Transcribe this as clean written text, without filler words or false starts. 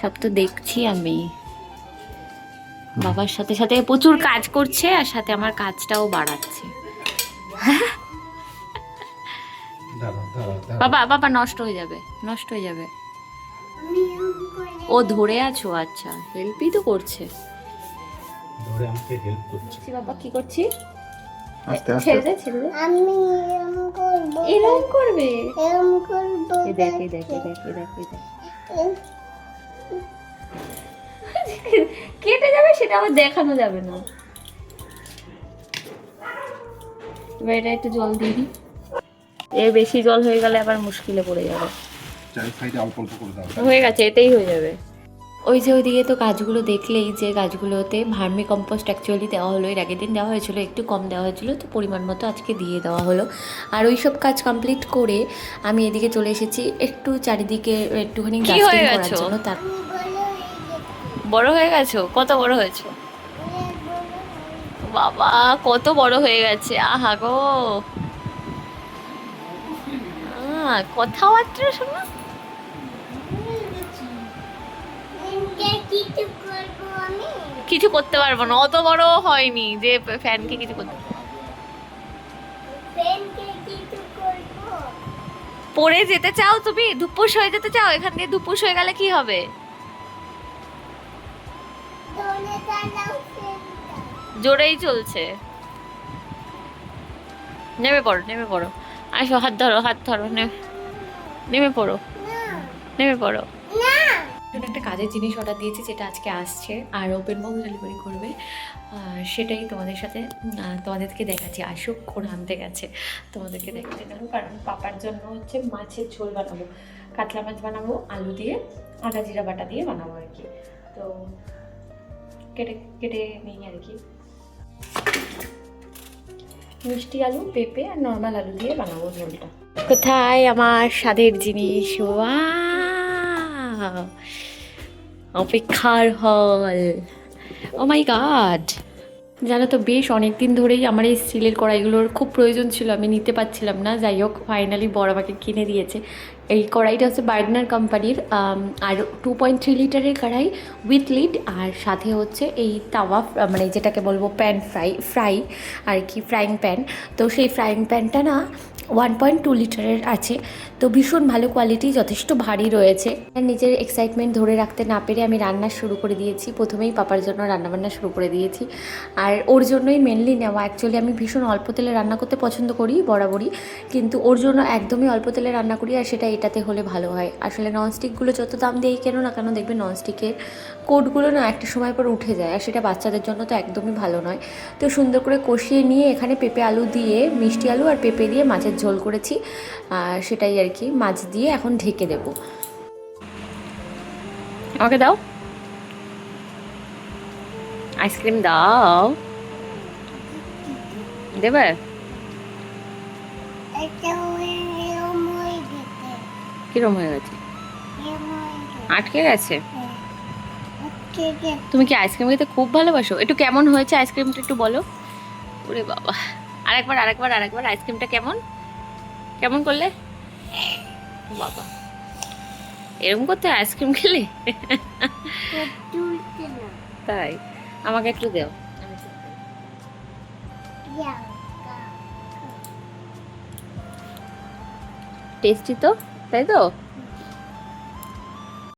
সব তো দেখছি আমি। বাবার সাথে সাথে প্রচুর কাজ করছে আর সাথে আমার কাজটাও বাড়াচ্ছে। বাবা বাবা নষ্ট হয়ে যাবে, নষ্ট হয়ে যাবে। ও ধরে আছো? আচ্ছা, হেল্পই তো করছে। ধরে আমাকে হেল্প করছে। বাবা কি করছি? আস্তে আস্তে ছেড়ে দে, ছেড়ে দে। আমি এরম করব, এরকম করবে? এরম করব। এই দেখ, এই দেখ, এই দেখ, এই দেখ, এই দেখ। কেটে যাবে, সেটা আবার দেখানো যাবে না। এবার এটা একটু জল দিয়ে দিই। এর বেশি জল হয়ে গেলে আবার মুশকিলে পড়ে যাবে। চারি সাইডে অল্প অল্প করে দাও। হয়ে গেছে, এতেই হয়ে যাবে। ওই যে ওইদিকে তো গাছগুলো দেখলেই, যে গাছগুলোতে ভার্মি কম্পোস্ট অ্যাকচুয়ালি দেওয়া হলো, এর আগের দিন দেওয়া হয়েছিল, একটু কম দেওয়া হয়েছিল, তো পরিমাণ মতো আজকে দিয়ে দেওয়া হলো। আর ওই সব কাজ কমপ্লিট করে আমি এদিকে চলে এসেছি একটু চারিদিকে একটুখানি ডাস্টিং করার জন্য। তার বড় হয়ে গেছো? কত বড় হয়েছো? বাবা কত বড় হয়ে গেছে, আহা গো। কথাবার্তা শোনো। কিছু করব আমি, কিছু করতে পারবো না, অত বড় হয়নি যে ফ্যানকে কিছু করতে। ফ্রেন্ডকে কিছু করব। পড়ে যেতে চাও তুমি? ধুপুস হয়ে যেতে চাও? এখান দিয়ে ধুপুস হয়ে গেলে কি হবে? তোনে চালাও ফ্রেন্ডটা। জোরেই চলছে। নেমে পড়ো, নেমে পড়ো। আসো, হাত ধরো, হাত ধরো, নেমে পড়ো, না, নেমে পড়ো। না। একটা কাজের জিনিস অর্ডার দিয়েছি, যেটা আজকে আসছে আর ওপেন বক্স ডেলিভারি করবে। সেটাই তোমাদের সাথে তোমাদেরকে দেখাচ্ছি। আসুক, ওরা আনতে গেছে, তোমাদেরকে দেখাতে দেবো। কারণ পাপার জন্য হচ্ছে মাছের ঝোল বানাবো, কাতলা মাছ বানাবো আলু দিয়ে, আদা জিরা বাটা দিয়ে বানাবো আর কি। তো কেটে কেটে নিই আর কি। মিষ্টি আলু, পেঁপে আর নর্মাল আলু দিয়ে বানাবো ঝোলটা। কোথায় আমার স্বাদের জিনিস? ওয়াও, অপেক্ষার হল। ও মাই গড! জানো তো, বেশ অনেক দিন ধরেই আমার এই স্টিলের কড়াইগুলোর খুব প্রয়োজন ছিল, আমি নিতে পারছিলাম না। যাই হোক, ফাইনালি বড় আমাকে কিনে দিয়েছে। এই কড়াইটা হচ্ছে বার্গনার কোম্পানির, আর 2.3 লিটারের কড়াই উইথ লিড, আর সাথে হচ্ছে এই তাওয়া, মানে যেটাকে বলবো প্যান ফ্রাই আর কি, ফ্রাইং প্যান। তো সেই ফ্রাইং প্যানটা না 1.2 লিটারের আছে, তো ভীষণ ভালো কোয়ালিটি, যথেষ্ট ভারী রয়েছে। নিজের এক্সাইটমেন্ট ধরে রাখতে না পেরে আমি রান্না শুরু করে দিয়েছি। প্রথমেই পাপার জন্য রান্নাবান্না শুরু করে দিয়েছি, আর ওর জন্যই মেনলি নেওয়া। অ্যাকচুয়ালি আমি ভীষণ অল্প তেলে রান্না করতে পছন্দ করি বরাবরই, কিন্তু ওর জন্য একদমই অল্প তেলে রান্না করি, আর সেটা এটাতে হলে ভালো হয়। আসলে ননস্টিকগুলো যত দাম দিয়েই কেন না কেন, দেখবে ননস্টিকের কোটগুলো না একটা সময় পর উঠে যায়, আর সেটা বাচ্চাদের জন্য তো একদমই ভালো নয়। তো সুন্দর করে কষিয়ে নিয়ে এখানে পেঁপে আলু দিয়ে, মিষ্টি আলু আর পেঁপে দিয়ে মাছের ঝোল করেছি, আর সেটাই আর কি। মাছ দিয়ে এখন ঢেকে দেব। আমাকে দাও আইসক্রিম, দাও, দেবে? এটা এরম হয়ে গেছে, কিরম হয়ে গেছে? এরম হয়ে গেছে। আটকে গেছে? আজকে যে তুমি কি আইসক্রিম খেতে খুব ভালোবাসো? একটু কেমন হয়েছে আইসক্রিমটা একটু বলো। ওরে বাবা, আরেকবার আরেকবার আরেকবার, আইসক্রিমটা কেমন, কেমন করলে? বাবা, এরকম করতে আইসক্রিম খেলে? তুলতে না, তাই? আমাকে একটু দাও। টেস্টি তো, তাই তো?